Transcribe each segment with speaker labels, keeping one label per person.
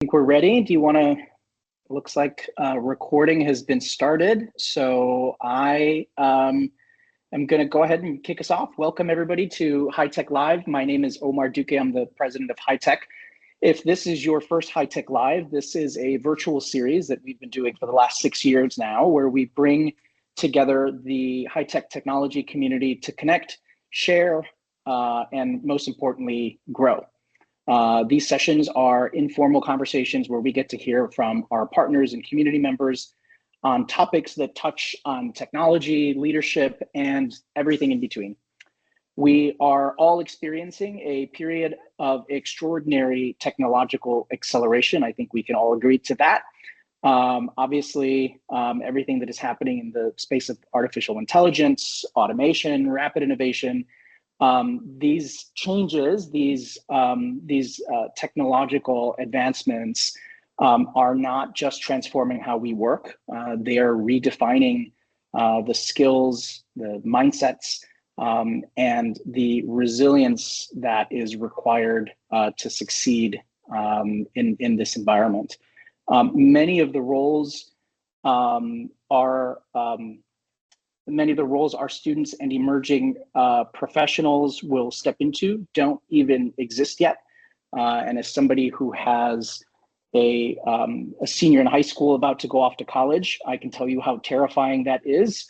Speaker 1: think we're ready. Do you want to, looks like recording has been started. So I am going to go ahead and kick us off. Welcome everybody to HITEC Live. My name is Omar Duque. I'm the president of HITEC. If this is your first HITEC Live, this is a virtual series that we've been doing for the last 6 years now, where we bring together the HITEC technology community to connect, share, and most importantly, grow. These sessions are informal conversations where we get to hear from our partners and community members on topics that touch on technology, leadership, and everything in between. We are all experiencing a period of extraordinary technological acceleration. I think we can all agree to that. Obviously, everything that is happening in the space of artificial intelligence, automation, rapid innovation, these changes, these technological advancements are not just transforming how we work. They are redefining the skills, the mindsets, and the resilience that is required to succeed in this environment. Many of the roles our students and emerging professionals will step into don't even exist yet. And as somebody who has a senior in high school about to go off to college, I can tell you how terrifying that is.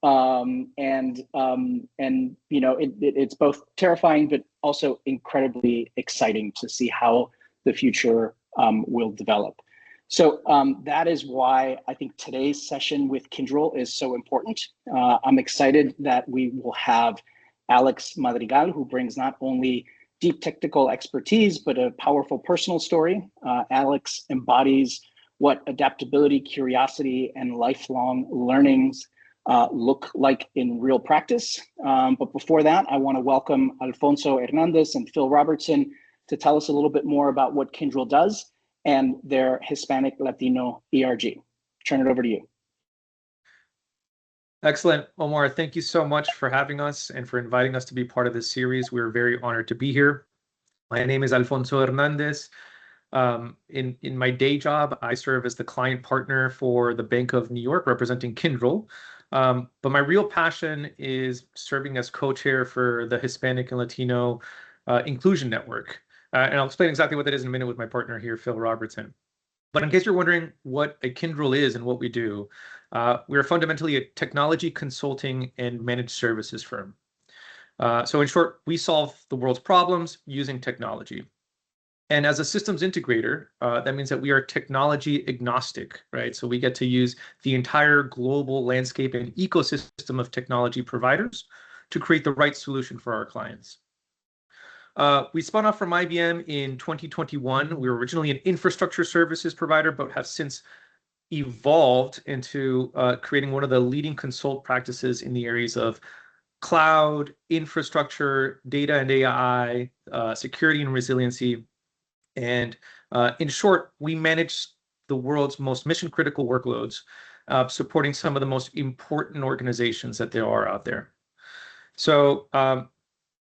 Speaker 1: And you know, it's both terrifying, but also incredibly exciting to see how the future will develop. So that is why I think today's session with Kyndryl is so important. I'm excited that we will have Alex Madrigal, who brings not only deep technical expertise, but a powerful personal story. Alex embodies what adaptability, curiosity, and lifelong learnings look like in real practice. But before that, I want to welcome Alfonso Hernandez and Phil Robertson to tell us a little bit more about what Kyndryl does and their Hispanic Latino ERG. Turn it over to you.
Speaker 2: Excellent. Omar, thank you so much for having us and for inviting us to be part of this series. We're very honored to be here. My name is Alfonso Hernandez. In my day job, I serve as the client partner for the Bank of New York, representing Kyndryl. But my real passion is serving as co-chair for the Hispanic and Latino Inclusion Network. And I'll explain exactly what that is in a minute with my partner here, Phil Robertson. But in case you're wondering what a Kyndryl is and what we do, we're fundamentally a technology consulting and managed services firm. So in short, we solve the world's problems using technology. And as a systems integrator, that means that we are technology agnostic, right? So we get to use the entire global landscape and ecosystem of technology providers to create the right solution for our clients. We spun off from IBM in 2021. We were originally an infrastructure services provider, but have since evolved into creating one of the leading consult practices in the areas of cloud, infrastructure, data and AI, security and resiliency. And in short, we manage the world's most mission-critical workloads, supporting some of the most important organizations that there are out there. So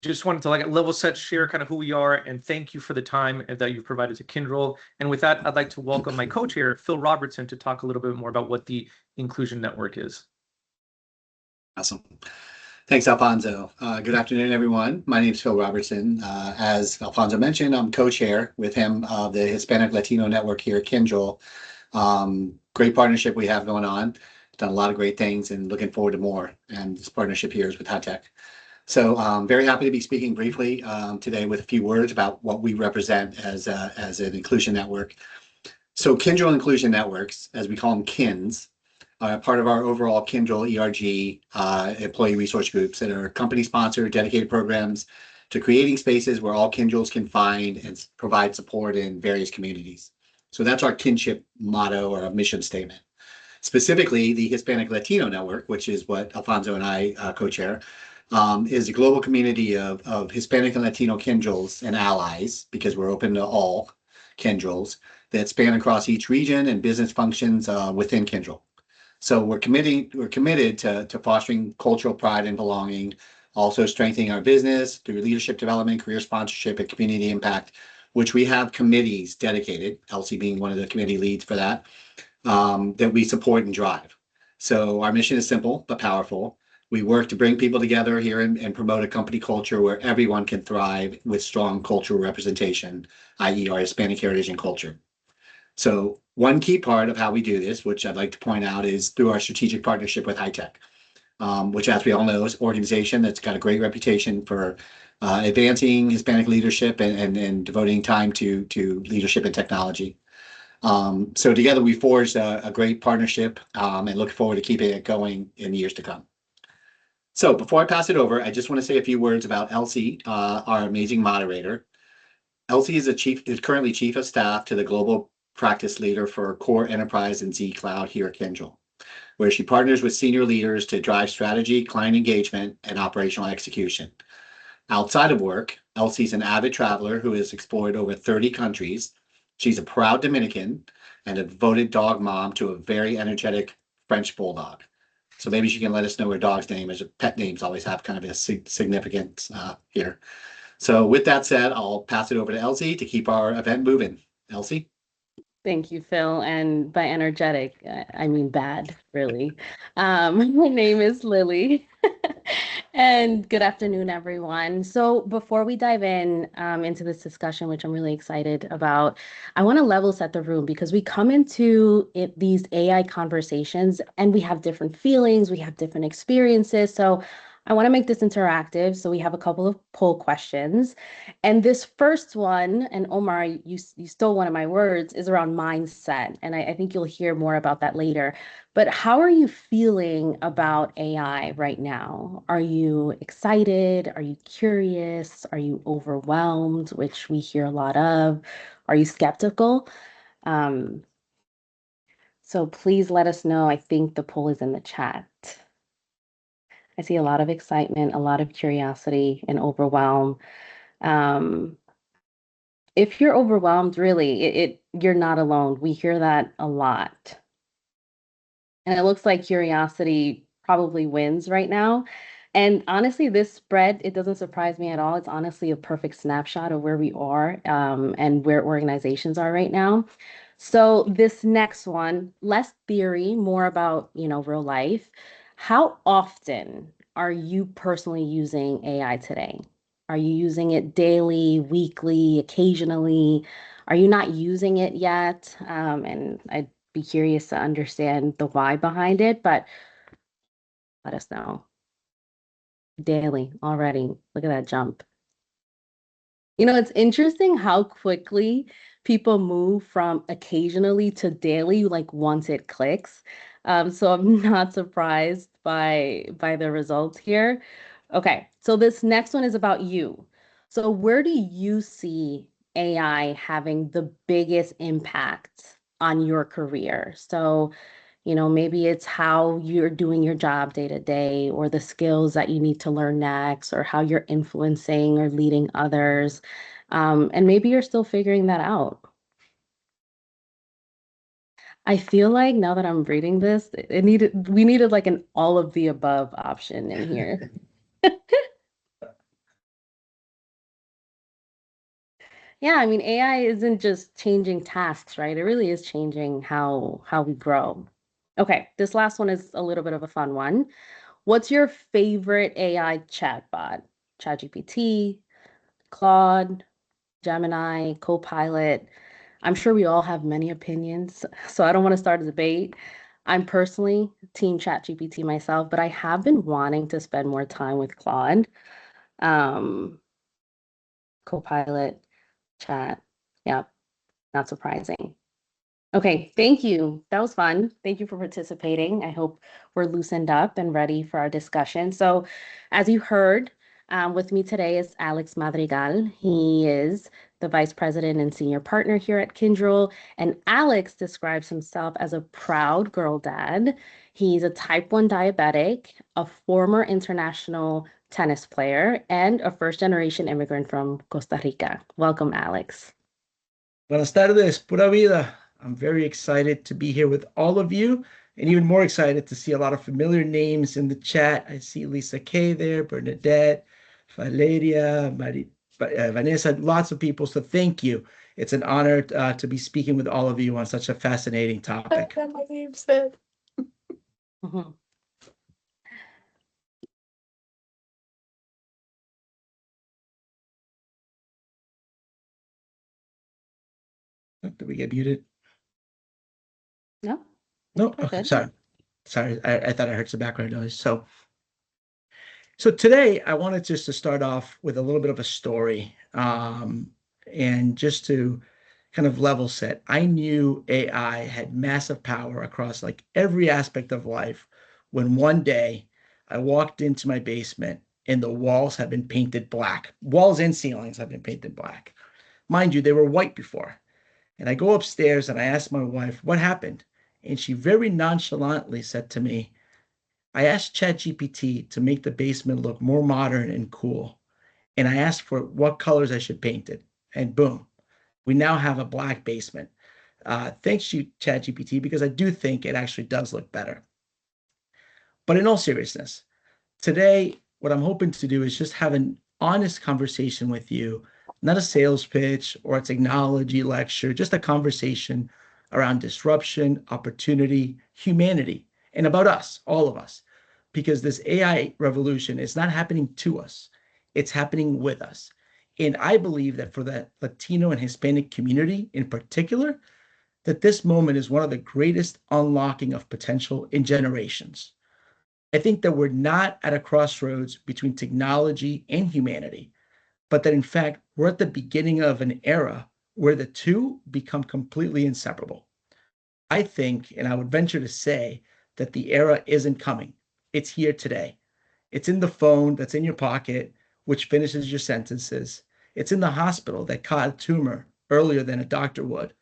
Speaker 2: just wanted to level set, share kind of who we are, and thank you for the time that you've provided to Kyndryl. And with that, I'd like to welcome my co-chair, Phil Robertson, to talk a little bit more about what the Inclusion Network is.
Speaker 3: Awesome. Thanks, Alfonso. Good afternoon, everyone. My name is Phil Robertson. As Alfonso mentioned, I'm co-chair with him of the Hispanic Latino Network here at Kyndryl. Great partnership we have going on. Done a lot of great things and looking forward to more. And this partnership here is with HITEC. So I'm very happy to be speaking briefly today with a few words about what we represent as an inclusion network. So Kyndryl Inclusion Networks, as we call them KINs, are part of our overall Kyndryl ERG employee resource groups that are company-sponsored, dedicated programs to creating spaces where all Kyndryls can find and provide support in various communities. So that's our kinship motto or a mission statement. Specifically, the Hispanic Latino Network, which is what Alfonso and I co-chair, is a global community of Hispanic and Latino Kyndryls and allies, because we're open to all Kyndryls, that span across each region and business functions within Kyndryl. So we're committed to fostering cultural pride and belonging, also strengthening our business through leadership development, career sponsorship, and community impact which we have committees dedicated, Elsie being one of the committee leads for that, that we support and drive. So our mission is simple but powerful. We work to bring people together here and promote a company culture where everyone can thrive with strong cultural representation, i.e. our Hispanic heritage and culture. So one key part of how we do this, which I'd like to point out, is through our strategic partnership with HITEC, which, as we all know, is an organization that's got a great reputation for advancing Hispanic leadership and devoting time to leadership and technology. So together we forged a great partnership and look forward to keeping it going in the years to come. So before I pass it over, I just want to say a few words about Elsie, our amazing moderator. Elsie is currently Chief of Staff to the Global Practice Leader for Core Enterprise and Z Cloud here at Kyndryl, where she partners with senior leaders to drive strategy, client engagement, and operational execution. Outside of work, Elsie's an avid traveler who has explored over 30 countries. She's a proud Dominican and a devoted dog mom to a very energetic French bulldog. So maybe she can let us know her dog's name, as pet names always have kind of a significance here. So with that said, I'll pass it over to Elsie to keep our event moving. Elsie?
Speaker 4: Thank you, Phil. And by energetic, I mean bad, really. My name is Lily. And good afternoon, everyone. So before we dive in into this discussion, which I'm really excited about, I want to level set the room because we come into these AI conversations and we have different feelings, we have different experiences. So I want to make this interactive. So we have a couple of poll questions. And this first one, and Omar, you stole one of my words, is around mindset. And I think you'll hear more about that later. But how are you feeling about AI right now? Are you excited? Are you curious? Are you overwhelmed, which we hear a lot of? Are you skeptical? So please let us know. I think the poll is in the chat. I see a lot of excitement, a lot of curiosity and overwhelm. If you're overwhelmed, really, you're not alone. We hear that a lot. And it looks like curiosity probably wins right now. And honestly, this spread, it doesn't surprise me at all. It's honestly a perfect snapshot of where we are and where organizations are right now. So this next one, less theory, more about, real life. How often are you personally using AI today? Are you using it daily, weekly, occasionally? Are you not using it yet? And I'd be curious to understand the why behind it, but let us know. Daily already. Look at that jump. It's interesting how quickly people move from occasionally to daily, like once it clicks. So I'm not surprised by the results here. Okay, so this next one is about you. So where do you see AI having the biggest impact on your career? So, maybe it's how you're doing your job day to day, or the skills that you need to learn next, or how you're influencing or leading others. And maybe you're still figuring that out. I feel like now that I'm reading this, we needed like an all of the above option in here. Yeah, I mean, AI isn't just changing tasks, right? It really is changing how we grow. Okay, this last one is a little bit of a fun one. What's your favorite AI chatbot? ChatGPT, Claude, Gemini, Copilot? I'm sure we all have many opinions, so I don't want to start a debate. I'm personally team ChatGPT myself, but I have been wanting to spend more time with Claude. Copilot, Chat, yeah, not surprising. Okay, thank you. That was fun. Thank you for participating. I hope we're loosened up and ready for our discussion. So, as you heard, with me today is Alex Madrigal. He is the Vice President and Senior Partner here at Kyndryl. And Alex describes himself as a proud girl dad. He's a type 1 diabetic, a former international tennis player, and a first-generation immigrant from Costa Rica. Welcome, Alex.
Speaker 5: Buenas tardes, pura vida. I'm very excited to be here with all of you, and even more excited to see a lot of familiar names in the chat. I see Lisa K there, Bernadette, Valeria, Vanessa, lots of people. So thank you. It's an honor to be speaking with all of you on such a fascinating topic.
Speaker 3: My name said.
Speaker 4: Mhm.
Speaker 5: Did we get muted?
Speaker 4: No,
Speaker 5: No?
Speaker 4: we're
Speaker 5: Okay,
Speaker 4: good.
Speaker 5: sorry. I thought I heard some background noise. So today I wanted just to start off with a little bit of a story, and just to kind of level set. I knew AI had massive power across like every aspect of life when one day I walked into my basement and the walls have been painted black. Walls and ceilings have been painted black. Mind you, they were white before. And I go upstairs and I ask my wife, what happened? And she very nonchalantly said to me, I asked ChatGPT to make the basement look more modern and cool. And I asked for what colors I should paint it. And boom, we now have a black basement. Thanks to ChatGPT, because I do think it actually does look better. But in all seriousness, today, what I'm hoping to do is just have an honest conversation with you, not a sales pitch or a technology lecture, just a conversation around disruption, opportunity, humanity, and about us, all of us. Because this AI revolution is not happening to us, it's happening with us. And I believe that for the Latino and Hispanic community in particular, that this moment is one of the greatest unlocking of potential in generations. I think that we're not at a crossroads between technology and humanity, but that in fact, we're at the beginning of an era where the two become completely inseparable. I think, and I would venture to say, that the era isn't coming. It's here today. It's in the phone that's in your pocket, which finishes your sentences. It's in the hospital that caught a tumor earlier than a doctor would,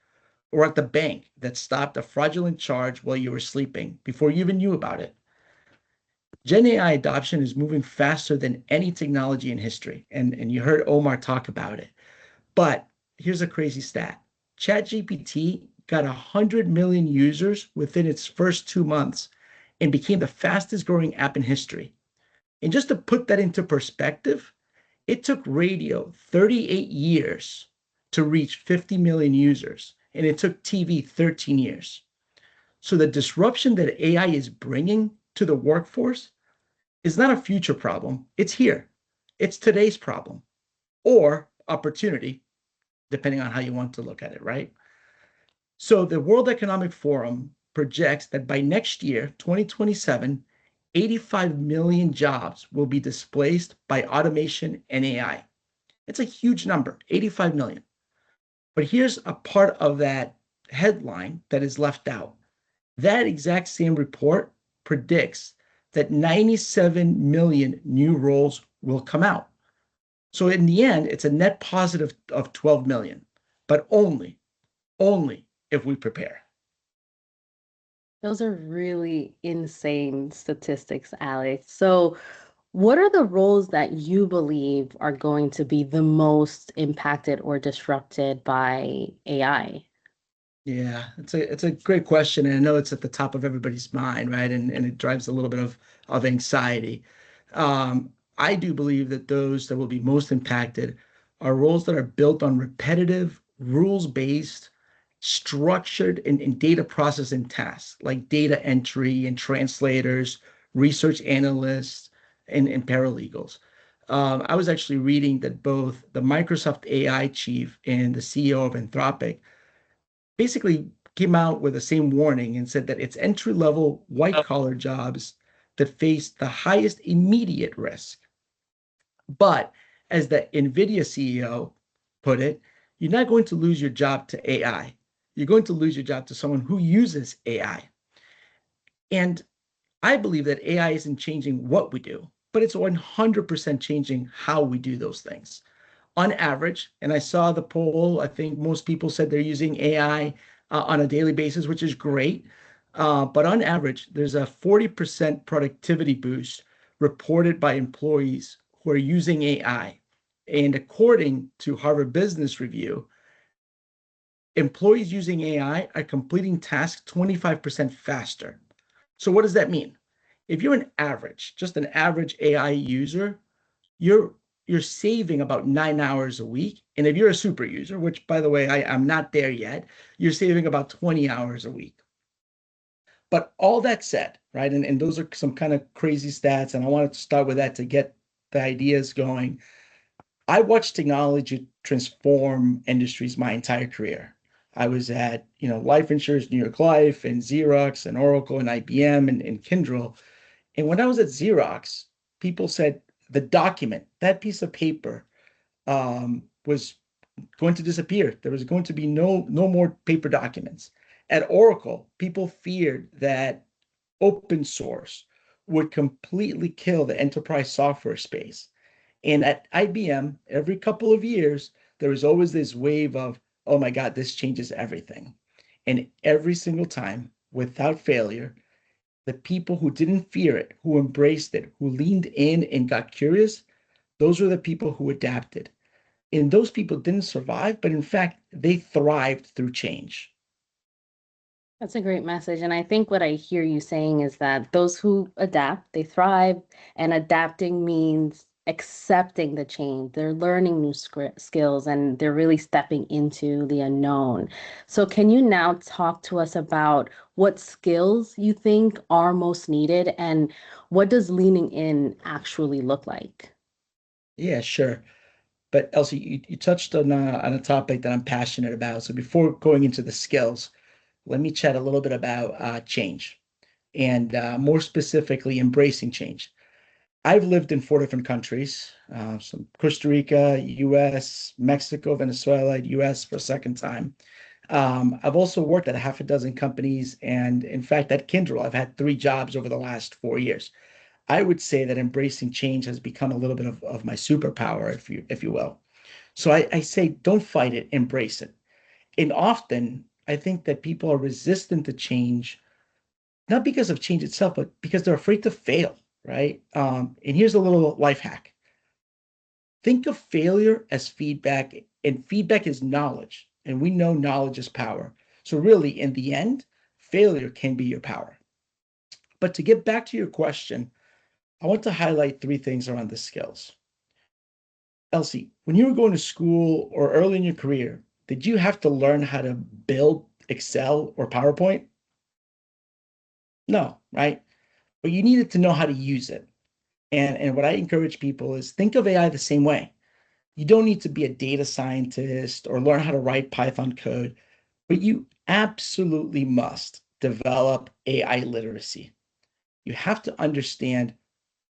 Speaker 5: or at the bank that stopped a fraudulent charge while you were sleeping before you even knew about it. Gen AI adoption is moving faster than any technology in history. And you heard Omar talk about it. But here's a crazy stat. ChatGPT got 100 million users within its first 2 months and became the fastest growing app in history. And just to put that into perspective, it took radio 38 years to reach 50 million users, and it took TV 13 years. So the disruption that AI is bringing to the workforce is not a future problem. It's here. It's today's problem or opportunity, depending on how you want to look at it, right? So the World Economic Forum projects that by next year, 2027, 85 million jobs will be displaced by automation and AI. It's a huge number, 85 million. But here's a part of that headline that is left out. That exact same report predicts that 97 million new roles will come out. So in the end, it's a net positive of 12 million, but only if we prepare.
Speaker 4: Those are really insane statistics, Alex. So, what are the roles that you believe are going to be the most impacted or disrupted by AI?
Speaker 5: Yeah, it's a great question, and I know it's at the top of everybody's mind, right? And it drives a little bit of anxiety. I do believe that those that will be most impacted are roles that are built on repetitive, rules-based, structured and data processing tasks, like data entry and translators, research analysts, and paralegals. I was actually reading that both the Microsoft AI chief and the CEO of Anthropic basically came out with the same warning and said that it's entry-level white-collar jobs that face the highest immediate risk. But as the NVIDIA CEO put it, you're not going to lose your job to AI. You're going to lose your job to someone who uses AI. And I believe that AI isn't changing what we do, but it's 100% changing how we do those things. On average, and I saw the poll, I think most people said they're using AI on a daily basis, which is great. But on average, there's a 40% productivity boost reported by employees who are using AI. And according to Harvard Business Review, employees using AI are completing tasks 25% faster. So what does that mean? If you're just an average AI user, you're you're saving about 9 hours a week. And if you're a super user, which by the way, I'm not there yet, you're saving about 20 hours a week. But all that said, right, and those are some kind of crazy stats, and I wanted to start with that to get the ideas going. I watched technology transform industries my entire career. I was at, life insurance, New York Life, and Xerox, and Oracle, and IBM, and Kyndryl. And when I was at Xerox, people said the document, that piece of paper, was going to disappear. There was going to be no more paper documents. At Oracle, people feared that open source would completely kill the enterprise software space. And at IBM, every couple of years, there was always this wave of, oh my God, this changes everything. And every single time, without failure, the people who didn't fear it, who embraced it, who leaned in and got curious, those were the people who adapted. And those people didn't survive, but in fact, they thrived through change.
Speaker 4: That's a great message. And I think what I hear you saying is that those who adapt, they thrive, and adapting means accepting the change. They're learning new skills and they're really stepping into the unknown. So, can you now talk to us about what skills you think are most needed and what does leaning in actually look like?
Speaker 5: Yeah, sure. But Elsie, you touched on a topic that I'm passionate about. So before going into the skills, let me chat a little bit about change and more specifically, embracing change. I've lived in 4 different countries, some Costa Rica, US, Mexico, Venezuela, US for a second time. I've also worked at a half a dozen companies. And in fact, at Kyndryl, I've had 3 jobs over the last 4 years. I would say that embracing change has become a little bit of my superpower, if you will. So I say, don't fight it, embrace it. And often I think that people are resistant to change, not because of change itself, but because they're afraid to fail, right? And here's a little life hack. Think of failure as feedback, and feedback is knowledge. And we know knowledge is power. So really, in the end, failure can be your power. But to get back to your question, I want to highlight 3 things around the skills. Elsie, when you were going to school or early in your career, did you have to learn how to build Excel or PowerPoint? No, right? But you needed to know how to use it. And what I encourage people is think of AI the same way. You don't need to be a data scientist or learn how to write Python code, but you absolutely must develop AI literacy. You have to understand,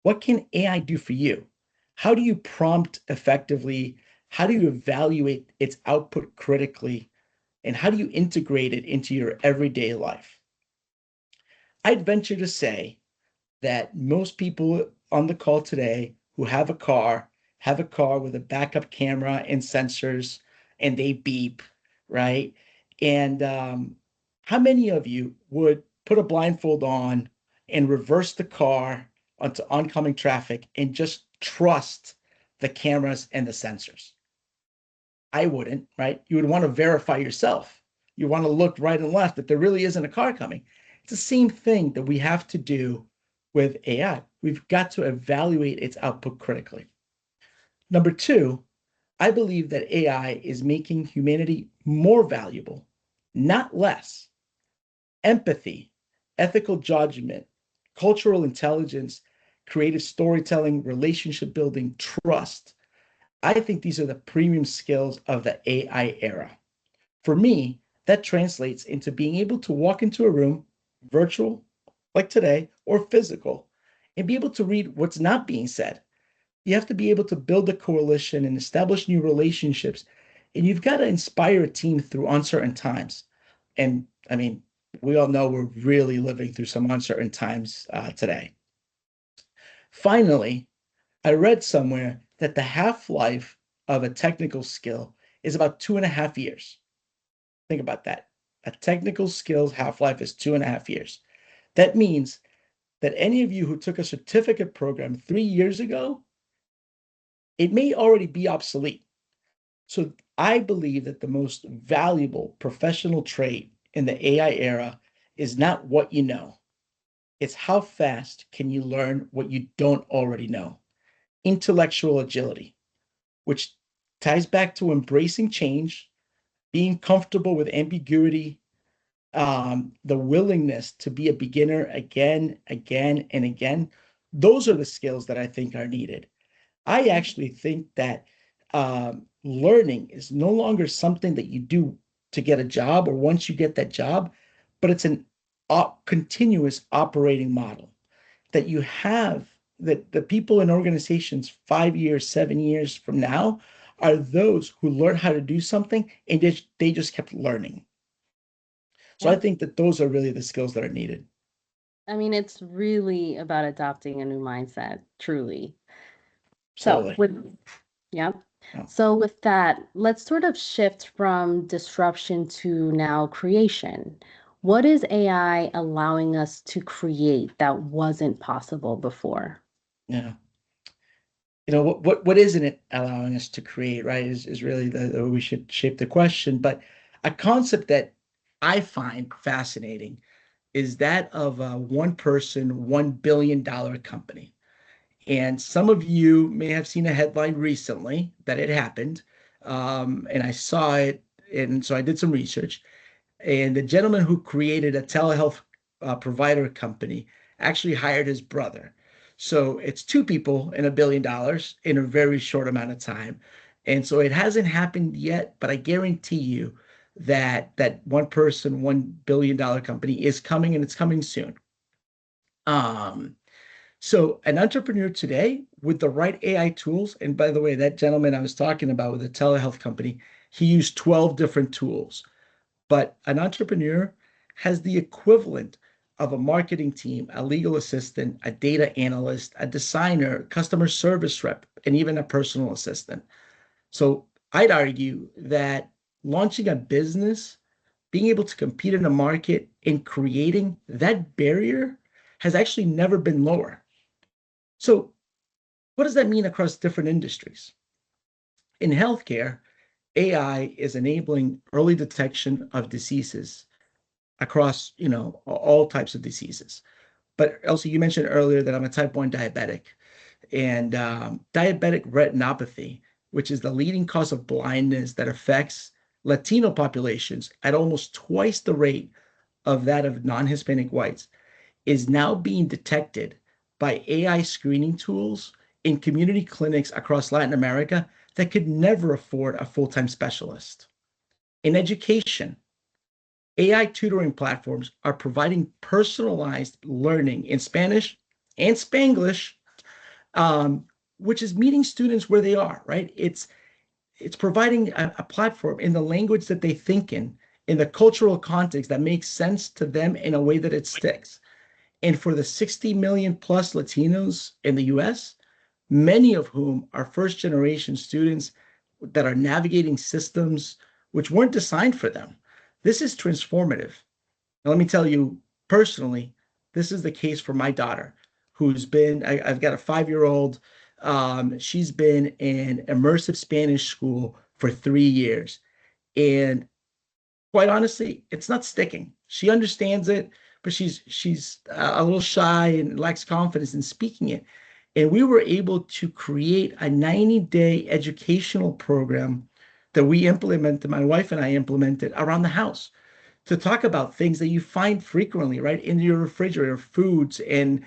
Speaker 5: what can AI do for you? How do you prompt effectively? How do you evaluate its output critically? And how do you integrate it into your everyday life? I'd venture to say that most people on the call today who have a car with a backup camera and sensors, and they beep, right? And how many of you would put a blindfold on and reverse the car onto oncoming traffic and just trust the cameras and the sensors? I wouldn't, right? You would want to verify yourself. You want to look right and left that there really isn't a car coming. It's the same thing that we have to do with AI. We've got to evaluate its output critically. Number 2, I believe that AI is making humanity more valuable, not less. Empathy, ethical judgment, cultural intelligence, creative storytelling, relationship building, trust. I think these are the premium skills of the AI era. For me, that translates into being able to walk into a room, virtual, like today, or physical, and be able to read what's not being said. You have to be able to build a coalition and establish new relationships, and you've got to inspire a team through uncertain times. And I mean, we all know we're really living through some uncertain times today. Finally, I read somewhere that the half-life of a technical skill is about 2.5 years. Think about that. A technical skill's half-life is 2.5 years. That means that any of you who took a certificate program 3 years ago, it may already be obsolete. So I believe that the most valuable professional trait in the AI era is not what you know. It's how fast can you learn what you don't already know. Intellectual agility. which ties back to embracing change, being comfortable with ambiguity, the willingness to be a beginner again, and again. Those are the skills that I think are needed. I actually think that learning is no longer something that you do to get a job or once you get that job, but it's an continuous operating model that you have, that the people in organizations 5 years, 7 years from now are those who learn how to do something and they just kept learning. So I think that those are really the skills that are needed.
Speaker 4: I mean, it's really about adopting a new mindset, truly.
Speaker 5: Absolutely.
Speaker 4: Yeah.
Speaker 5: Yeah.
Speaker 4: So with that, let's sort of shift from disruption to now creation. What is AI allowing us to create that wasn't possible before?
Speaker 5: Yeah. What isn't it allowing us to create, right? Is really the we should shape the question. But a concept that I find fascinating is that of a one person, $1 billion company. And some of you may have seen a headline recently that it happened. And I saw it. And so I did some research. And the gentleman who created a telehealth provider company actually hired his brother. So it's two people and $1 billion in a very short amount of time. And so it hasn't happened yet, but I guarantee you that that one person, $1 billion company is coming, and it's coming soon. So an entrepreneur today with the right AI tools, and by the way, that gentleman I was talking about with the telehealth company, he used 12 different tools. But an entrepreneur has the equivalent of a marketing team, a legal assistant, a data analyst, a designer, customer service rep, and even a personal assistant. So I'd argue that launching a business, being able to compete in a market, and creating that barrier has actually never been lower. So what does that mean across different industries? In healthcare, AI is enabling early detection of diseases across, all types of diseases. But also, you mentioned earlier that I'm a type 1 diabetic, and diabetic retinopathy, which is the leading cause of blindness that affects Latino populations at almost twice the rate of that of non-Hispanic whites, is now being detected by AI screening tools in community clinics across Latin America that could never afford a full-time specialist. In education, AI tutoring platforms are providing personalized learning in Spanish and Spanglish, which is meeting students where they are, right? It's providing a platform in the language that they think in the cultural context that makes sense to them in a way that it sticks. And for the 60 million plus Latinos in the US, many of whom are first generation students that are navigating systems which weren't designed for them, this is transformative. Now, let me tell you personally, this is the case for my daughter, I've got a 5-year-old. She's been in immersive Spanish school for 3 years. And quite honestly, it's not sticking. She understands it, but she's a little shy and lacks confidence in speaking it. And we were able to create a 90-day educational program that we implemented, my wife and I implemented around the house to talk about things that you find frequently, right, in your refrigerator, foods and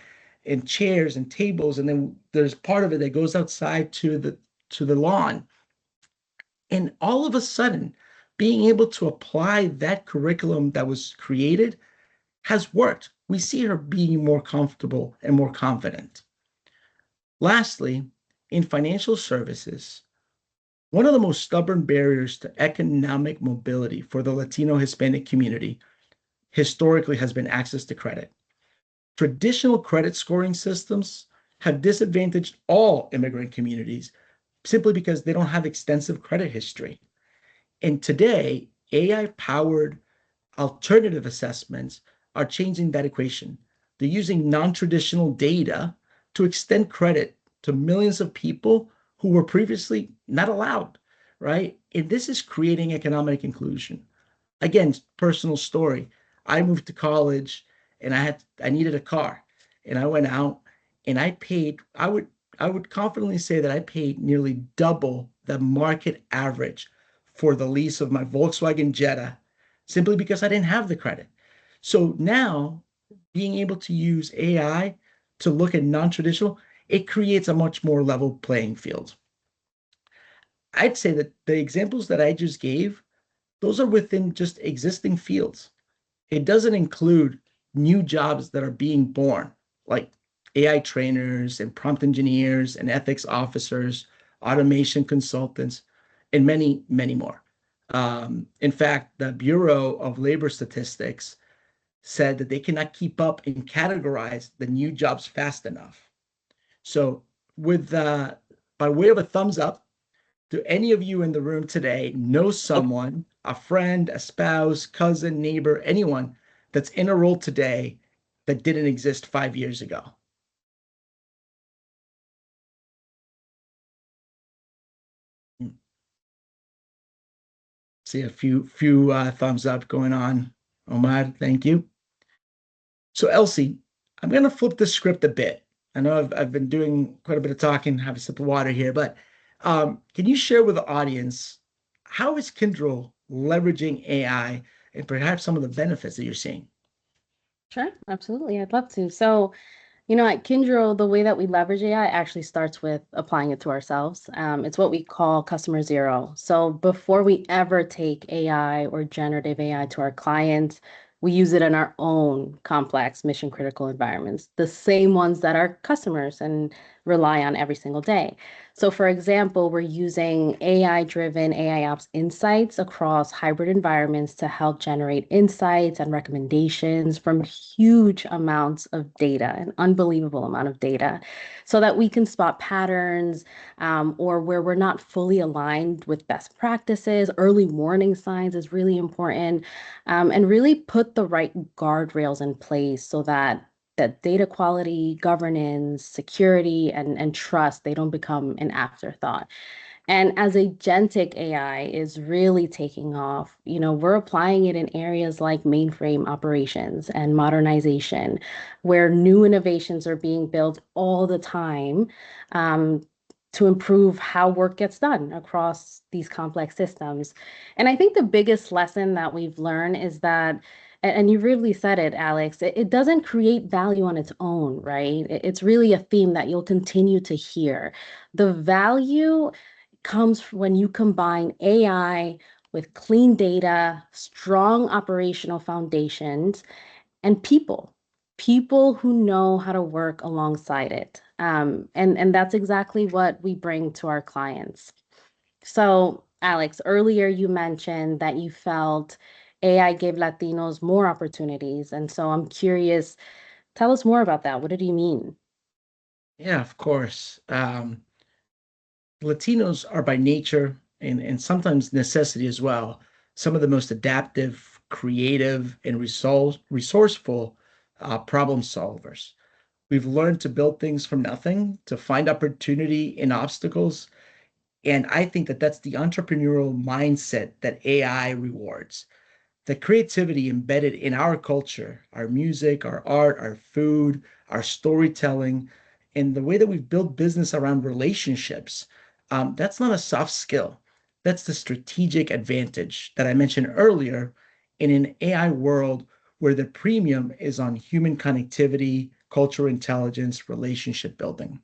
Speaker 5: chairs and tables, and then there's part of it that goes outside to the lawn. And all of a sudden, being able to apply that curriculum that was created has worked. We see her being more comfortable and more confident. Lastly, in financial services, one of the most stubborn barriers to economic mobility for the Latino Hispanic community historically has been access to credit. Traditional credit scoring systems have disadvantaged all immigrant communities simply because they don't have extensive credit history. And today, AI-powered alternative assessments are changing that equation. They're using non-traditional data to extend credit to millions of people who were previously not allowed, right? And this is creating economic inclusion. Again, personal story. I moved to college and I needed a car, and I went out and I would confidently say that I paid nearly double the market average for the lease of my Volkswagen Jetta simply because I didn't have the credit. So now being able to use AI to look at non-traditional, it creates a much more level playing field. I'd say that the examples that I just gave, those are within just existing fields. It doesn't include new jobs that are being born, like AI trainers and prompt engineers and ethics officers, automation consultants, and many, many more. In fact, the Bureau of Labor Statistics said that they cannot keep up and categorize the new jobs fast enough. So, with by way of a thumbs up, do any of you in the room today know someone, a friend, a spouse, cousin, neighbor, anyone that's in a role today that didn't exist 5 years ago? See a few thumbs up going on. Omar, thank you. So Elsie, I'm going to flip the script a bit. I know I've been doing quite a bit of talking, have a sip of water here, but can you share with the audience, how is Kyndryl leveraging AI and perhaps some of the benefits that you're seeing?
Speaker 4: Sure, absolutely. I'd love to. So, at Kyndryl, the way that we leverage AI actually starts with applying it to ourselves. It's what we call customer zero. So before we ever take AI or generative AI to our clients, we use it in our own complex mission critical environments, the same ones that our customers and rely on every single day. So for example, we're using AI-driven AIOps insights across hybrid environments to help generate insights and recommendations from huge amounts of data, an unbelievable amount of data, so that we can spot patterns or where we're not fully aligned with best practices. Early warning signs is really important, and really put the right guardrails in place so that data quality, governance, security, and trust, they don't become an afterthought. And as agentic AI is really taking off, we're applying it in areas like mainframe operations and modernization, where new innovations are being built all the time to improve how work gets done across these complex systems. And I think the biggest lesson that we've learned is that, and you really said it, Alex, it doesn't create value on its own, right? It's really a theme that you'll continue to hear. The value comes when you combine AI with clean data, strong operational foundations, and people who know how to work alongside it. And that's exactly what we bring to our clients. So, Alex, earlier you mentioned that you felt AI gave Latinos more opportunities. And so I'm curious, tell us more about that. What did you mean?
Speaker 5: Yeah, of course. Latinos are by nature and sometimes necessity as well, some of the most adaptive, creative, and resourceful problem solvers. We've learned to build things from nothing, to find opportunity in obstacles. And I think that that's the entrepreneurial mindset that AI rewards. The creativity embedded in our culture, our music, our art, our food, our storytelling, and the way that we've built business around relationships, that's not a soft skill. That's the strategic advantage that I mentioned earlier in an AI world where the premium is on human connectivity, cultural intelligence, relationship building.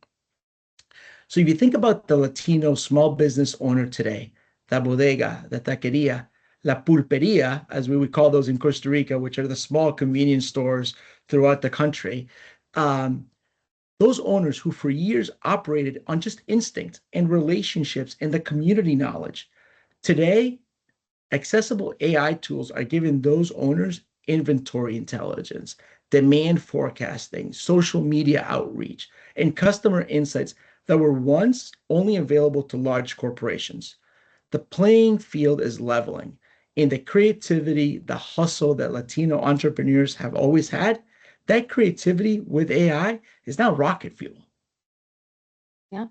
Speaker 5: So if you think about the Latino small business owner today, the bodega, the taqueria, la pulperia, as we would call those in Costa Rica, which are the small convenience stores throughout the country, those owners who for years operated on just instinct and relationships and the community knowledge, today, accessible AI tools are giving those owners inventory intelligence, demand forecasting, social media outreach, and customer insights that were once only available to large corporations. The playing field is leveling, and the creativity, the hustle that Latino entrepreneurs have always had, that creativity with AI is now rocket fuel.
Speaker 4: Yeah.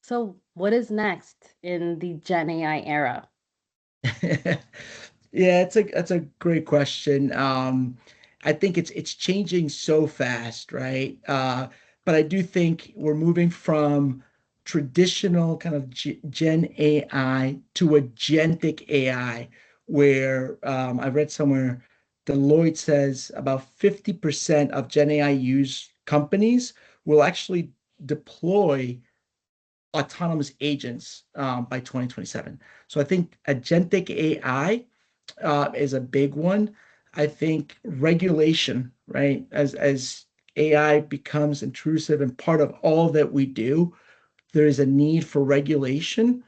Speaker 4: So what is next in the Gen AI era?
Speaker 5: Yeah, that's a great question. I think it's changing so fast, right? But I do think we're moving from traditional kind of Gen AI to agentic AI, where I read somewhere Deloitte says about 50% of Gen AI use companies will actually deploy autonomous agents by 2027. So I think agentic AI is a big one. I think regulation, right? As AI becomes intrusive and part of all that we do, there is a need for regulation.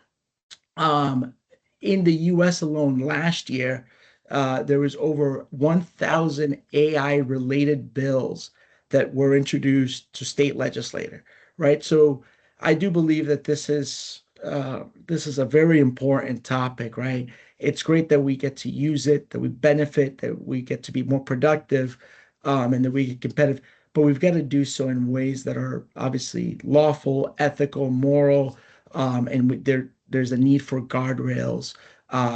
Speaker 5: Um, in the US alone last year, there was over 1,000 AI related bills that were introduced to state legislator, right? So I do believe that this is a very important topic, right? It's great that we get to use it, that we benefit, that we get to be more productive, and that we get competitive. But we've got to do so in ways that are obviously lawful, ethical, moral, and there's a need for guardrails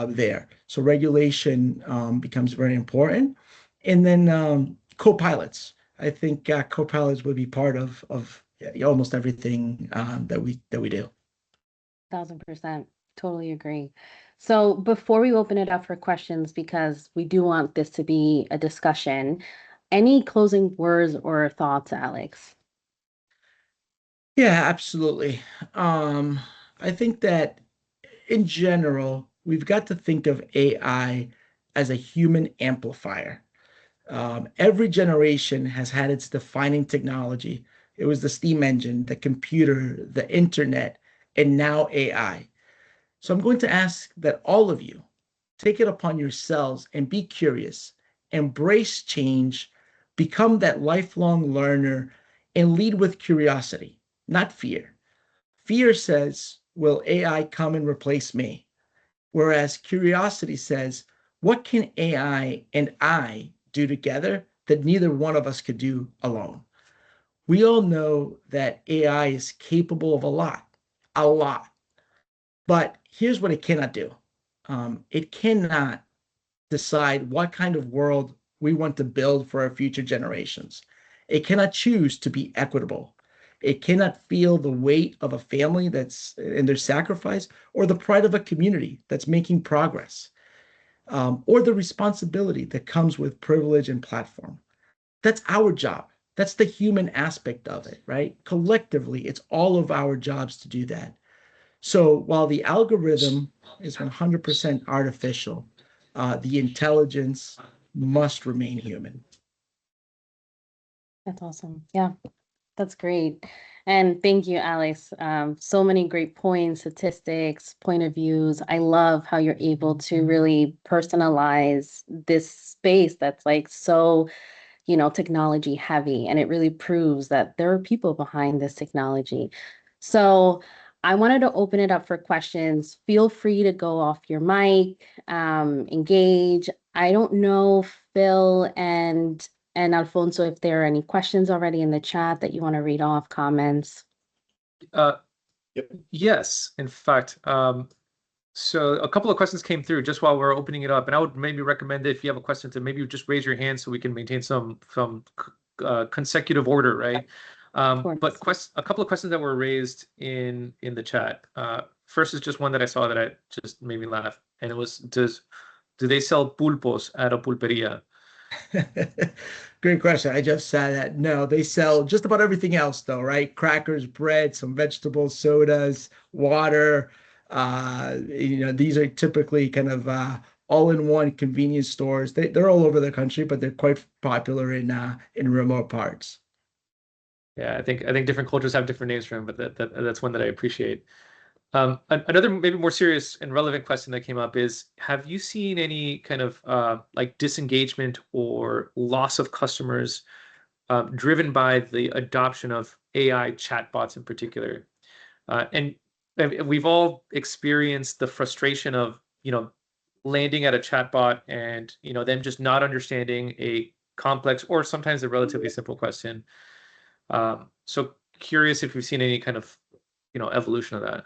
Speaker 5: there. So regulation becomes very important. And then co-pilots. I think co-pilots would be part of almost everything that we do.
Speaker 4: 1,000%. Totally agree. So before we open it up for questions, because we do want this to be a discussion, any closing words or thoughts, Alex?
Speaker 5: Yeah, absolutely. I think that in general, we've got to think of AI as a human amplifier. Every generation has had its defining technology. It was the steam engine, the computer, the internet, and now AI. So I'm going to ask that all of you take it upon yourselves and be curious, embrace change, become that lifelong learner, and lead with curiosity, not fear. Fear says, will AI come and replace me? Whereas curiosity says, what can AI and I do together that neither one of us could do alone? We all know that AI is capable of a lot. But here's what it cannot do. It cannot decide what kind of world we want to build for our future generations. It cannot choose to be equitable. It cannot feel the weight of a family that's in their sacrifice, or the pride of a community that's making progress, or the responsibility that comes with privilege and platform. That's our job. That's the human aspect of it, right? Collectively, it's all of our jobs to do that. So while the algorithm is 100% artificial, the intelligence must remain human.
Speaker 4: That's awesome. Yeah, that's great. And thank you, Alex. So many great points, statistics, point of views. I love how you're able to really personalize this space that's like so, technology heavy. And it really proves that there are people behind this technology. So I wanted to open it up for questions. Feel free to go off your mic, engage. I don't know, Phil and Alfonso, if there are any questions already in the chat that you want to read off, comments.
Speaker 2: Yes, in fact. So a couple of questions came through just while we're opening it up, and I would maybe recommend if you have a question to maybe just raise your hand so we can maintain some consecutive order, right? But a couple of questions that were raised in the chat. First is just one that I saw that I just made me laugh, and it was, do they sell pulpos at a pulperia?
Speaker 5: Great question. I just said that. No, they sell just about everything else, though, right? Crackers, bread, some vegetables, sodas, water. These are typically kind of all-in-one convenience stores. They're all over the country, but they're quite popular in remote parts.
Speaker 2: Yeah, I think different cultures have different names for them, but that's one that I appreciate. Another maybe more serious and relevant question that came up is, have you seen any kind of like disengagement or loss of customers driven by the adoption of AI chatbots in particular? And we've all experienced the frustration of, landing at a chatbot and, them just not understanding a complex or sometimes a relatively simple question. So curious if you've seen any kind of, evolution of that.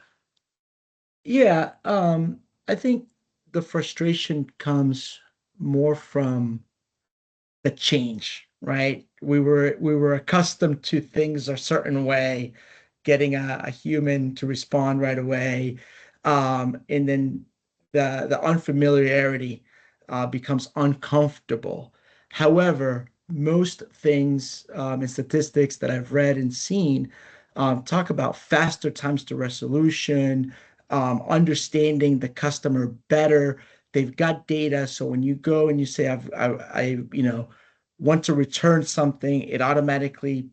Speaker 5: Yeah, I think the frustration comes more from the change, right? We were accustomed to things a certain way, getting a human to respond right away. And then the unfamiliarity becomes uncomfortable. However, most things and statistics that I've read and seen talk about faster times to resolution, understanding the customer better. They've got data, so when you go and you say, I want to return something, it automatically,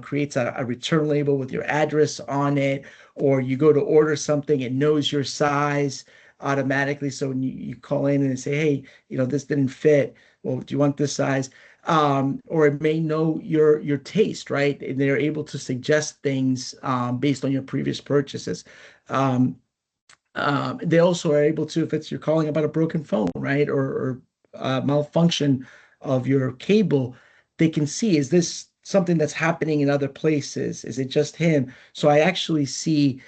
Speaker 5: creates a return label with your address on it. Or you go to order something, it knows your size automatically. So when you call in and say, hey, this didn't fit. Well, do you want this size? Or it may know your taste, right? And they're able to suggest things based on your previous purchases. They also are able to, if you're calling about a broken phone, right, or malfunction of your cable, they can see, is this something that's happening in other places? Is it just him? So I actually see,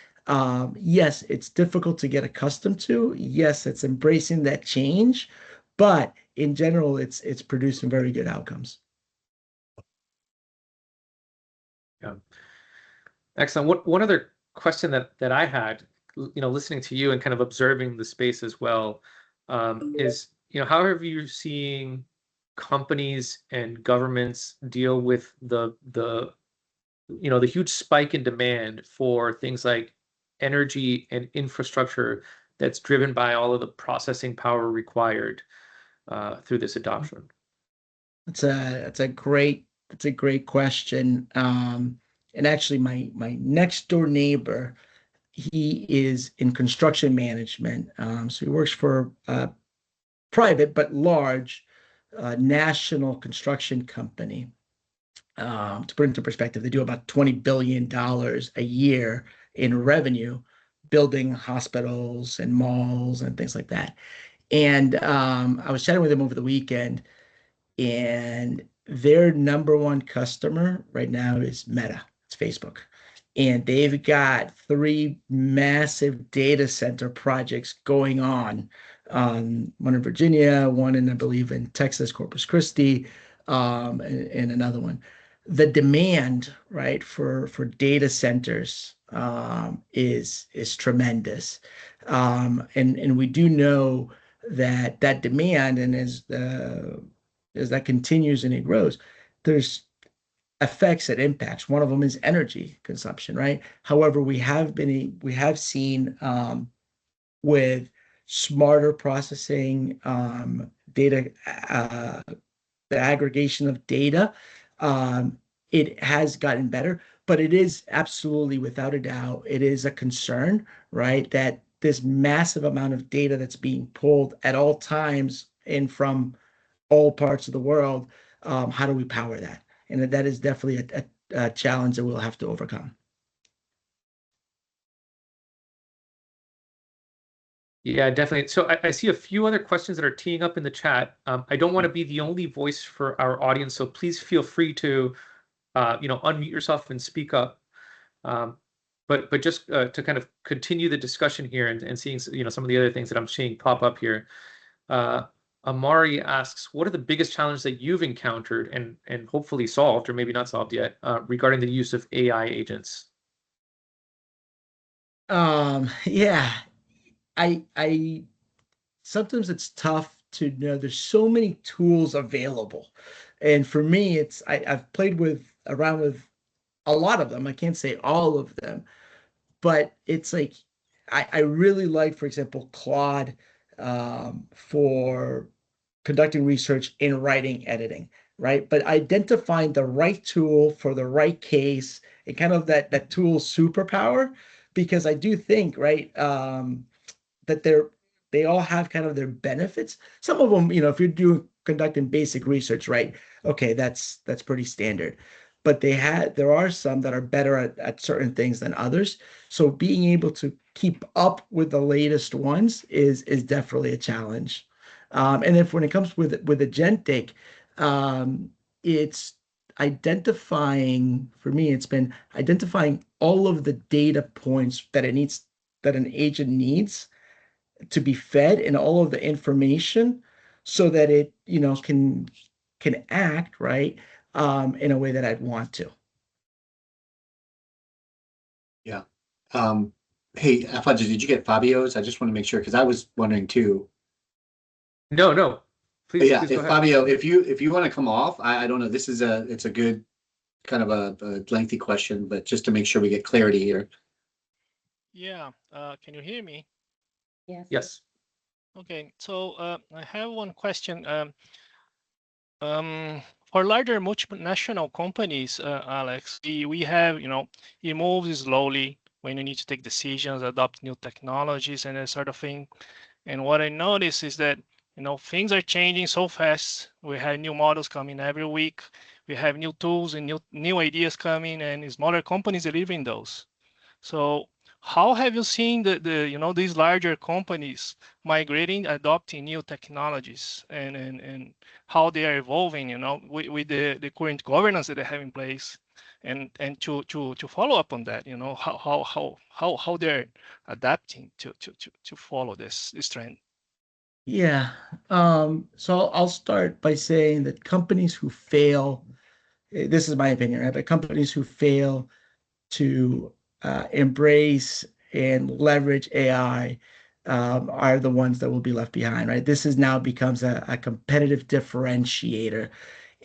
Speaker 5: yes, it's difficult to get accustomed to. Yes, it's embracing that change, but in general, it's producing very good outcomes.
Speaker 2: Yeah. Excellent. One other question that I had, listening to you and kind of observing the space as well, is, how have you seen companies and governments deal with the huge spike in demand for things like energy and infrastructure that's driven by all of the processing power required through this adoption?
Speaker 5: That's a great question. And actually, my next door neighbor, he is in construction management. So he works for a private but large national construction company. To put into perspective, they do about $20 billion a year in revenue, building hospitals and malls and things like that. And I was chatting with him over the weekend, and their number one customer right now is Meta. It's Facebook. And they've got 3 massive data center projects going on. One in Virginia, one in, I believe, in Texas, Corpus Christi, and another one. The demand, right, for data centers is tremendous. And we do know that demand, and as that continues and it grows, there's effects that impacts. One of them is energy consumption, right? However, we have seen with smarter processing, data, the aggregation of data, it has gotten better, but it is absolutely, without a doubt, it is a concern, right? That this massive amount of data that's being pulled at all times and from all parts of the world, how do we power that? And that is definitely a challenge that we'll have to overcome.
Speaker 2: Yeah, definitely. So I see a few other questions that are teeing up in the chat. I don't want to be the only voice for our audience, so please feel free to, unmute yourself and speak up. But just to kind of continue the discussion here and seeing, some of the other things that I'm seeing pop up here. Amari asks, what are the biggest challenges that you've encountered and hopefully solved, or maybe not solved yet, regarding the use of AI agents?
Speaker 5: Yeah, I sometimes it's tough to know. There's so many tools available, and for me, I've played around with a lot of them. I can't say all of them, but it's like I really like, for example, Claude for conducting research in writing editing, right? But identifying the right tool for the right case and kind of that tool superpower, because I do think, right, that they all have kind of their benefits. Some of them, if you're conducting basic research, right? Okay, that's pretty standard. But there are some that are better at certain things than others. So being able to keep up with the latest ones is definitely a challenge. And if when it comes with agentic, it's identifying, for me, it's been identifying all of the data points that an agent needs to be fed, and all of the information, so that it can act right in a way that I'd want to.
Speaker 3: Yeah. Hey, Alfonso, did you get Fabio's? I just want to make sure because I was wondering too.
Speaker 2: No. Please,
Speaker 3: Yeah,
Speaker 2: please go
Speaker 3: if
Speaker 2: ahead.
Speaker 3: Fabio, if you want to come off, I don't know. This is it's a good kind of a lengthy question, but just to make sure we get clarity here.
Speaker 6: Yeah, can you hear me?
Speaker 4: Yes.
Speaker 2: Yes.
Speaker 6: Okay, so I have one question. For larger multinational companies, Alex, we have, it moves slowly when you need to take decisions, adopt new technologies and that sort of thing. And what I notice is that, things are changing so fast. We have new models coming every week. We have new tools and new ideas coming, and smaller companies delivering those. So how have you seen these larger companies migrating, adopting new technologies and how they are evolving, with the current governance that they have in place and to follow up on that, how they're adapting to follow this trend.
Speaker 5: Yeah. So I'll start by saying that companies who fail, this is my opinion, right? But companies who fail to embrace and leverage AI are the ones that will be left behind, right? This is now becomes a competitive differentiator.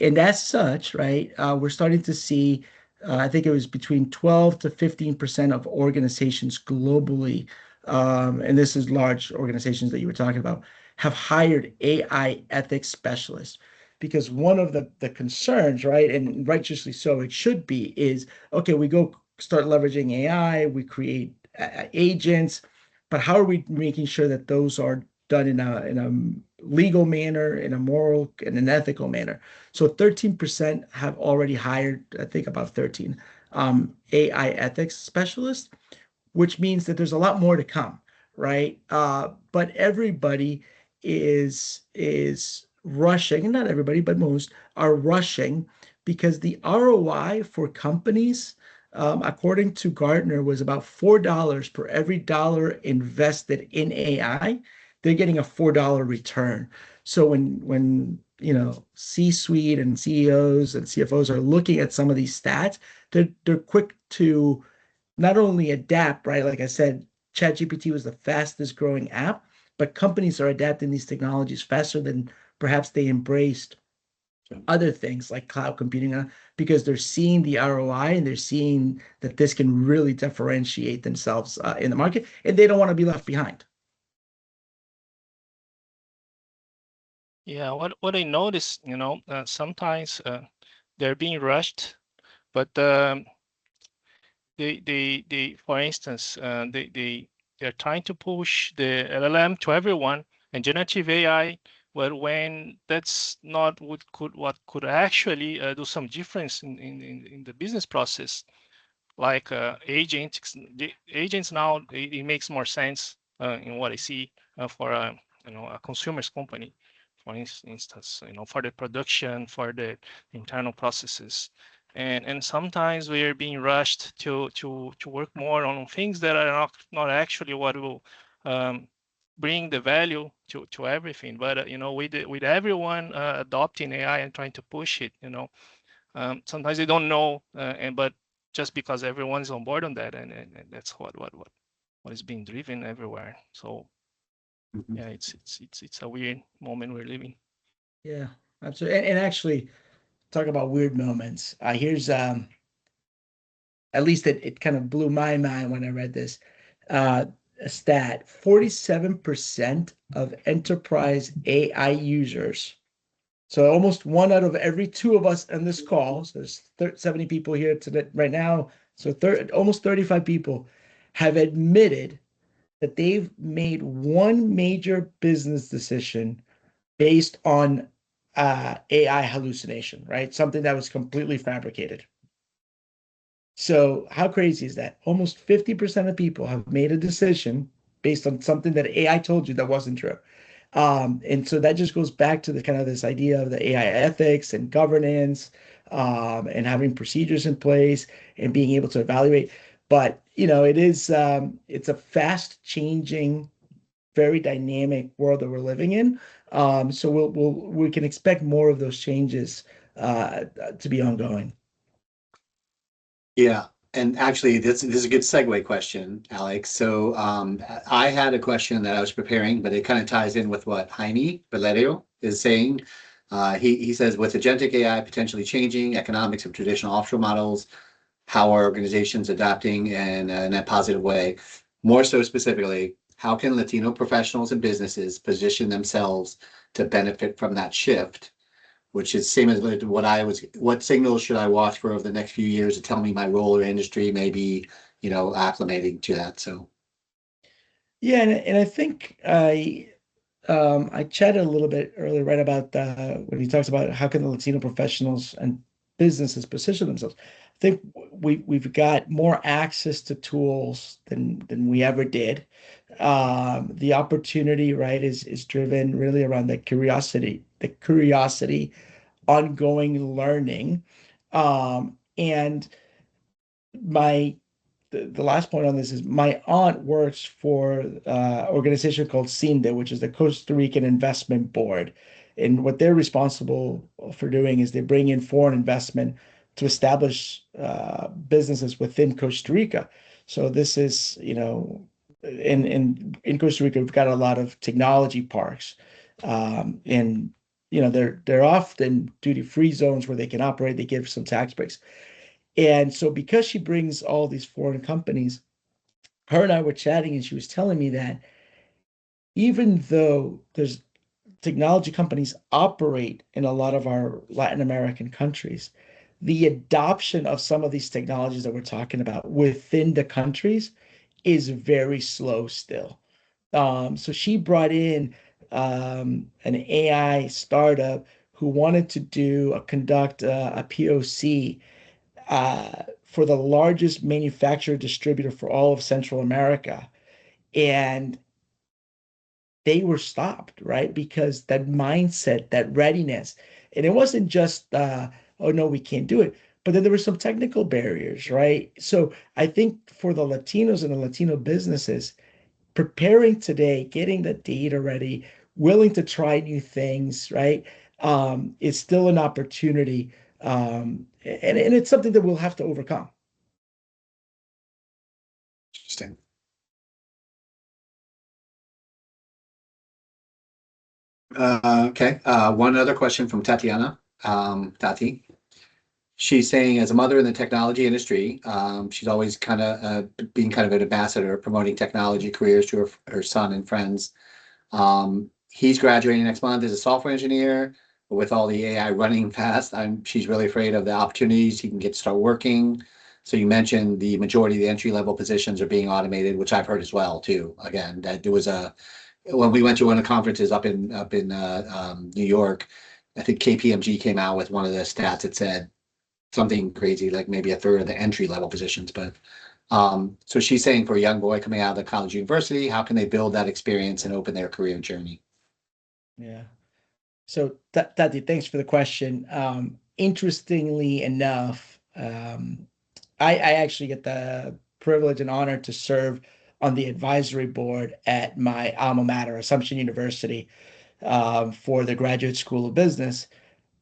Speaker 5: And as such, right, we're starting to see, I think it was between 12 to 15% of organizations globally, and this is large organizations that you were talking about, have hired AI ethics specialists. Because one of the concerns, right, and righteously so, it should be, is okay, we go start leveraging AI, we create agents, but how are we making sure that those are done in a legal manner, in a moral and an ethical manner? So 13% have already hired, I think about 13 AI ethics specialists, which means that there's a lot more to come, right? But everybody is rushing, and not everybody, but most are rushing because the ROI for companies, according to Gartner, was about $4 per every dollar invested in AI. They're getting a $4 return. So when C-suite and CEOs and CFOs are looking at some of these stats, they're quick to not only adapt, right? Like I said, ChatGPT was the fastest growing app, but companies are adapting these technologies faster than perhaps they embraced other things like cloud computing because they're seeing the ROI and they're seeing that this can really differentiate themselves in the market, and they don't want to be left behind.
Speaker 6: Yeah, what I noticed, sometimes they're being rushed, but they for instance, they're trying to push the LLM to everyone and generative AI, but when that's not what could actually do some difference in the business process, like the agents now, it makes more sense in what I see for a consumer's company, for instance, for the production, for the internal processes, and sometimes we are being rushed to work more on things that are not actually what will bring the value to everything, but with everyone adopting AI and trying to push it, sometimes they don't know, but just because everyone's on board on that, and that's what is being driven everywhere. So yeah, it's a weird moment we're living.
Speaker 5: Yeah, absolutely. And actually, talk about weird moments. Here's at least it kind of blew my mind when I read this. A stat: 47% of enterprise AI users, so almost one out of every two of us on this call, so there's 70 people here today, right now, so almost 35 people have admitted that they've made one major business decision based on AI hallucination, right? Something that was completely fabricated. So how crazy is that? Almost 50% of people have made a decision based on something that AI told you that wasn't true. And so that just goes back to the kind of this idea of the AI ethics and governance, and having procedures in place and being able to evaluate. But it's a fast changing, very dynamic world that we're living in. So we can expect more of those changes to be ongoing.
Speaker 3: Yeah. And actually, this is a good segue question, Alex. So I had a question that I was preparing, but it kind of ties in with what Jaime Valerio is saying. He says, with agentic AI potentially changing economics of traditional offshore models, how are organizations adapting in a positive way? More so specifically, how can Latino professionals and businesses position themselves to benefit from that shift? Which is same as what signals should I watch for over the next few years to tell me my role or industry may be, acclimating to that. So
Speaker 5: Yeah, and I think I chatted a little bit earlier, right, about when he talks about how can the Latino professionals and businesses position themselves. I think we've got more access to tools than we ever did. The opportunity, right, is driven really around the curiosity, ongoing learning, and my the last point on this is my aunt works for organization called CINDE, which is the Costa Rican Investment Board. And what they're responsible for doing is they bring in foreign investment to establish businesses within Costa Rica. So this is, in Costa Rica, we've got a lot of technology parks. And they're often duty-free zones where they can operate, they give some tax breaks. And so because she brings all these foreign companies, her and I were chatting and she was telling me that even though there's technology companies operate in a lot of our Latin American countries, the adoption of some of these technologies that we're talking about within the countries is very slow still. So she brought in an AI startup who wanted to conduct a POC for the largest manufacturer distributor for all of Central America. And they were stopped, right? Because that mindset, that readiness, and it wasn't just, oh no, we can't do it, but then there were some technical barriers, right? So I think for the Latinos and the Latino businesses, preparing today, getting the data ready, willing to try new things, right? Is still an opportunity. And it's something that we'll have to overcome.
Speaker 3: interesting. Okay. One other question from Tatiana. Tati. She's saying, as a mother in the technology industry, she's always kind of being kind of an ambassador, promoting technology careers to her son and friends. He's graduating next month as a software engineer. With all the AI running fast, she's really afraid of the opportunities he can get to start working. So you mentioned the majority of the entry level positions are being automated, which I've heard as well too. Again, that there was when we went to one of the conferences up in New York, I think KPMG came out with one of the stats that said something crazy, like maybe a third of the entry level positions. But so she's saying for a young boy coming out of the college university, how can they build that experience and open their career journey?
Speaker 5: Yeah. So Tati, thanks for the question. Interestingly enough, I actually get the privilege and honor to serve on the advisory board at my alma mater, Assumption University, for the Graduate School of Business.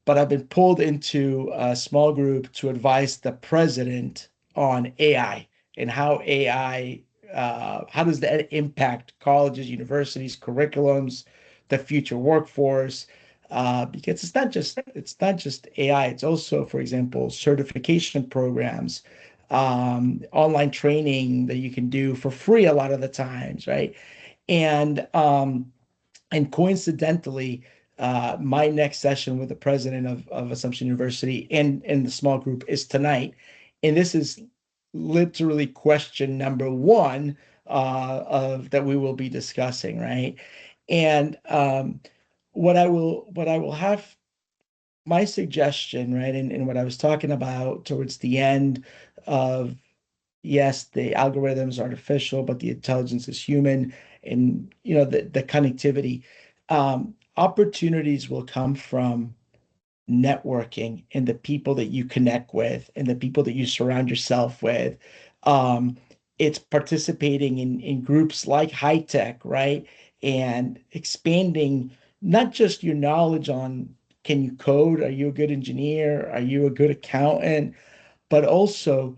Speaker 5: But I've been pulled into a small group to advise the president on AI and how AI, how does that impact colleges, universities, curriculums, the future workforce? Because it's not just AI. It's also, for example, certification programs, online training that you can do for free a lot of the times, right? And coincidentally, my next session with the president of Assumption University and the small group is tonight. And this is literally question number one of that we will be discussing, right? And what I will have my suggestion, right, and what I was talking about towards the end of yes, the algorithm is artificial, but the intelligence is human, and the connectivity. Opportunities will come from networking and the people that you connect with and the people that you surround yourself with. Um, it's participating in groups like HITEC, right? And expanding not just your knowledge on can you code? Are you a good engineer? Are you a good accountant? But also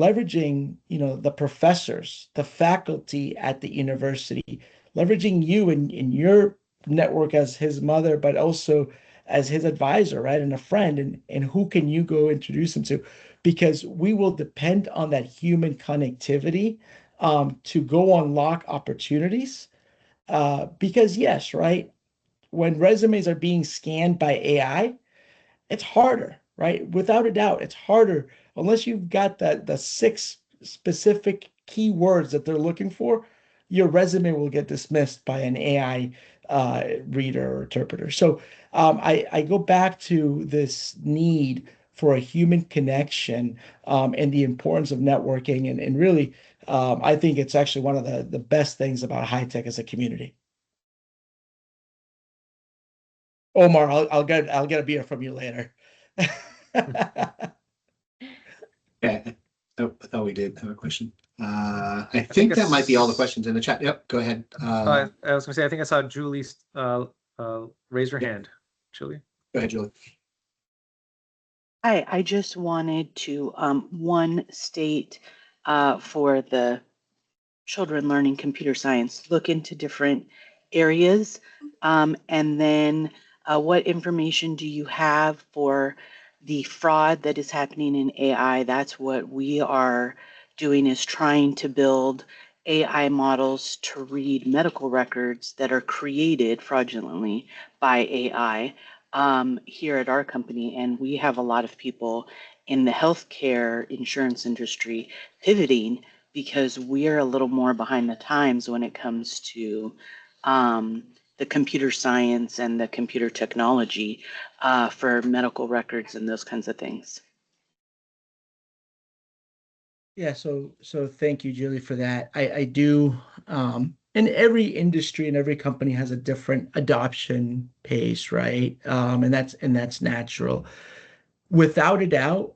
Speaker 5: leveraging, the professors, the faculty at the university, leveraging you in your network as his mother, but also as his advisor, right? And a friend, and who can you go introduce him to? Because we will depend on that human connectivity to go unlock opportunities. Because yes, right? When resumes are being scanned by AI, it's harder, right? Without a doubt, it's harder unless you've got the six specific keywords that they're looking for. Your resume will get dismissed by an AI reader or interpreter. So I go back to this need for a human connection and the importance of networking. And really, I think it's actually one of the best things about HITEC as a community. Omar, I'll get a beer from you later.
Speaker 3: Yeah. Oh, I thought we did have a question. I think that might be all the questions in the chat. Yep, go ahead.
Speaker 2: I was going to say, I think I saw Julie raise her hand. Julie?
Speaker 3: Go ahead, Julie.
Speaker 7: Hi, I just wanted to state for the children learning computer science, look into different areas, and then what information do you have for the fraud that is happening in AI? That's what we are doing, is trying to build AI models to read medical records that are created fraudulently by AI here at our company. And we have a lot of people in the healthcare insurance industry pivoting because we're a little more behind the times when it comes to the computer science and the computer technology for medical records and those kinds of things.
Speaker 5: Yeah, so thank you, Julie, for that. I do, and every industry and every company has a different adoption pace, right? And that's natural. Without a doubt,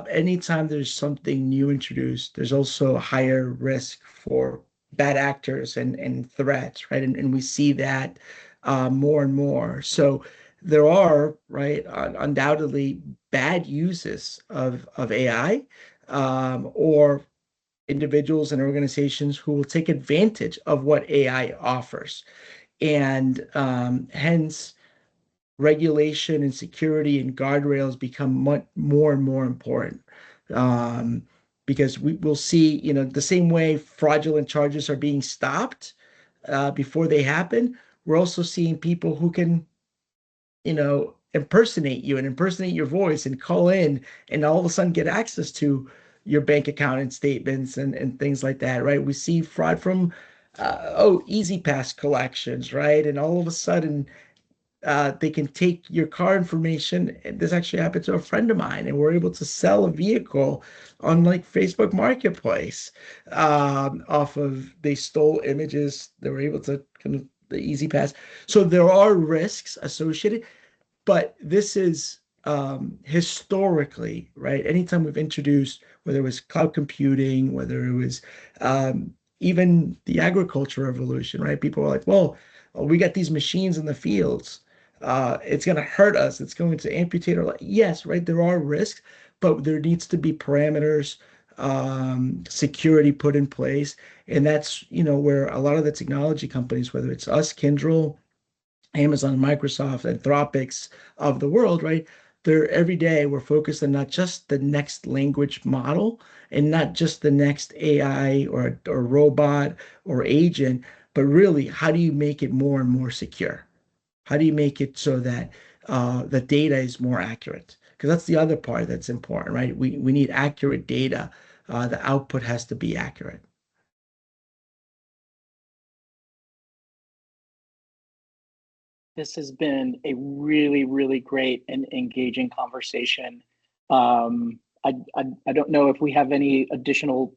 Speaker 5: anytime there's something new introduced, there's also a higher risk for bad actors and threats, right? And we see that more and more. So there are, right, undoubtedly bad uses of AI, or individuals and organizations who will take advantage of what AI offers. And hence, regulation and security and guardrails become more and more important. Because we'll see, the same way fraudulent charges are being stopped before they happen, we're also seeing people who can, impersonate you and impersonate your voice and call in and all of a sudden get access to your bank account and statements and things like that, right? We see fraud from, Easy Pass collections, right? And all of a sudden, they can take your car information. And this actually happened to a friend of mine, and we're able to sell a vehicle on like Facebook Marketplace off of, they stole images. They were able to kind of the Easy Pass. So there are risks associated, but this is historically, right? Anytime we've introduced, whether it was cloud computing, whether it was even the agriculture revolution, right? People were like, well, we got these machines in the fields. It's going to hurt us. It's going to amputate our life. Yes, right. There are risks, but there needs to be parameters, security put in place. And that's, where a lot of the technology companies, whether it's us, Kyndryl, Amazon, Microsoft, Anthropics of the world, right? They're every day we're focused on not just the next language model and not just the next AI or robot or agent, but really how do you make it more and more secure? How do you make it so that the data is more accurate? Because that's the other part that's important, right? We need accurate data. The output has to be accurate.
Speaker 1: This has been a really, really great and engaging conversation. I don't know if we have any additional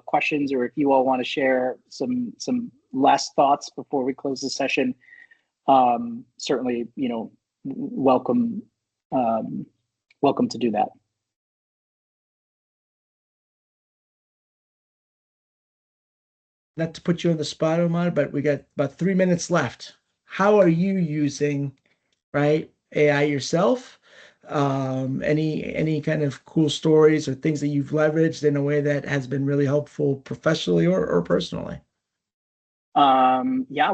Speaker 1: questions or if you all want to share some last thoughts before we close the session. Certainly, welcome to do that.
Speaker 5: Not to put you on the spot, Omar, but we got about 3 minutes left. How are you using, right, AI yourself? Any kind of cool stories or things that you've leveraged in a way that has been really helpful professionally or personally?
Speaker 1: Yeah,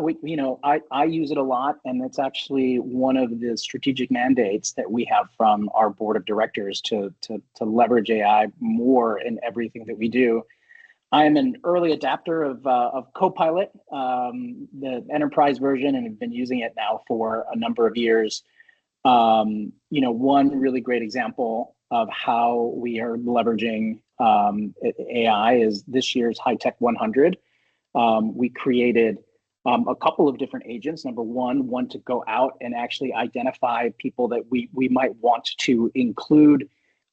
Speaker 1: I use it a lot, and it's actually one of the strategic mandates that we have from our board of directors to leverage AI more in everything that we do. I am an early adapter of Copilot, the enterprise version, and have been using it now for a number of years. One really great example of how we are leveraging AI is this year's HITEC 100. We created a couple of different agents. Number one to go out and actually identify people that we might want to include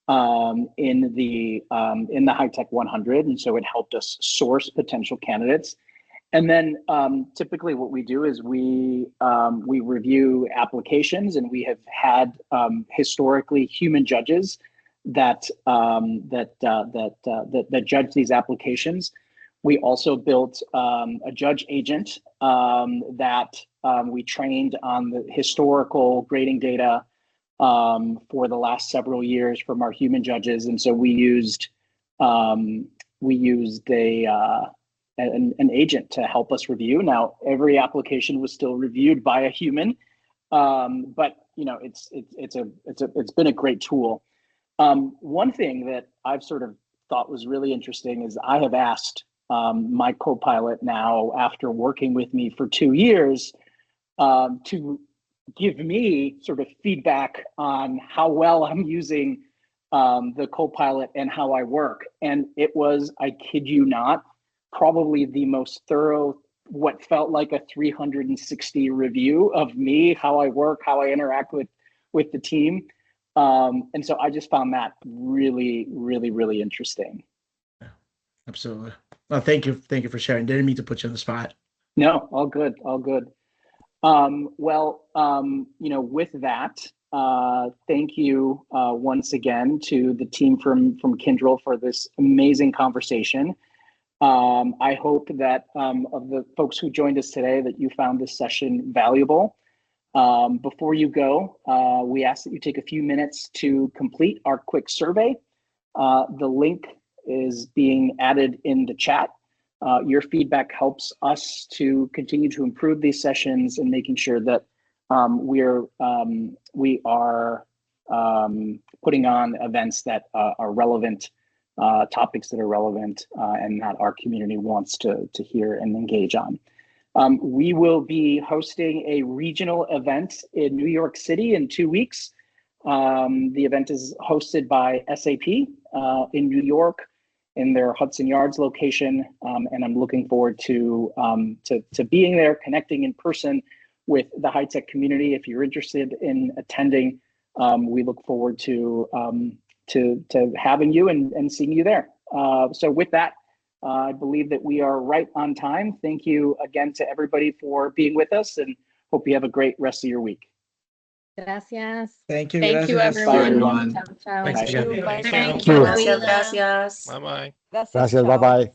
Speaker 1: in the HITEC 100, and so it helped us source potential candidates. And then typically what we do is we review applications, and we have had historically human judges that judge these applications. We also built a judge agent that we trained on the historical grading data for the last several years from our human judges, and so we used an agent to help us review. Now, every application was still reviewed by a human, but it's been a great tool. One thing that I've sort of thought was really interesting is I have asked my Copilot now, after working with me for 2 years, to give me sort of feedback on how well I'm using the Copilot and how I work. And it was, I kid you not, probably the most thorough, what felt like a 360 review of me, how I work, how I interact with the team. And so I just found that really, really, really interesting.
Speaker 5: Yeah, absolutely. Well, thank you for sharing. Didn't mean to put you on the spot.
Speaker 1: No, all good. With that, thank you once again to the team from Kyndryl for this amazing conversation. I hope that of the folks who joined us today, that you found this session valuable. Before you go, we ask that you take a few minutes to complete our quick survey. The link is being added in the chat. Your feedback helps us to continue to improve these sessions and making sure that we are putting on events that are relevant, topics that are relevant, and that our community wants to hear and engage on. We will be hosting a regional event in New York City in 2 weeks. The event is hosted by SAP in New York, in their Hudson Yards location, and I'm looking forward to being there, connecting in person with the HITEC community. If you're interested in attending, we look forward to having you and seeing you there. So with that, I believe that we are right on time. Thank you again to everybody for being with us, and hope you have a great rest of your week.
Speaker 4: Gracias.
Speaker 5: Thank you.
Speaker 4: Thank you,
Speaker 5: Gracias.
Speaker 4: everyone.
Speaker 3: Bye, everyone.
Speaker 4: Ciao, ciao.
Speaker 2: Thanks again.
Speaker 6: Thank
Speaker 8: Thank
Speaker 6: you.
Speaker 8: you. Gracias.
Speaker 6: Bye-bye.
Speaker 8: Gracias. Bye bye.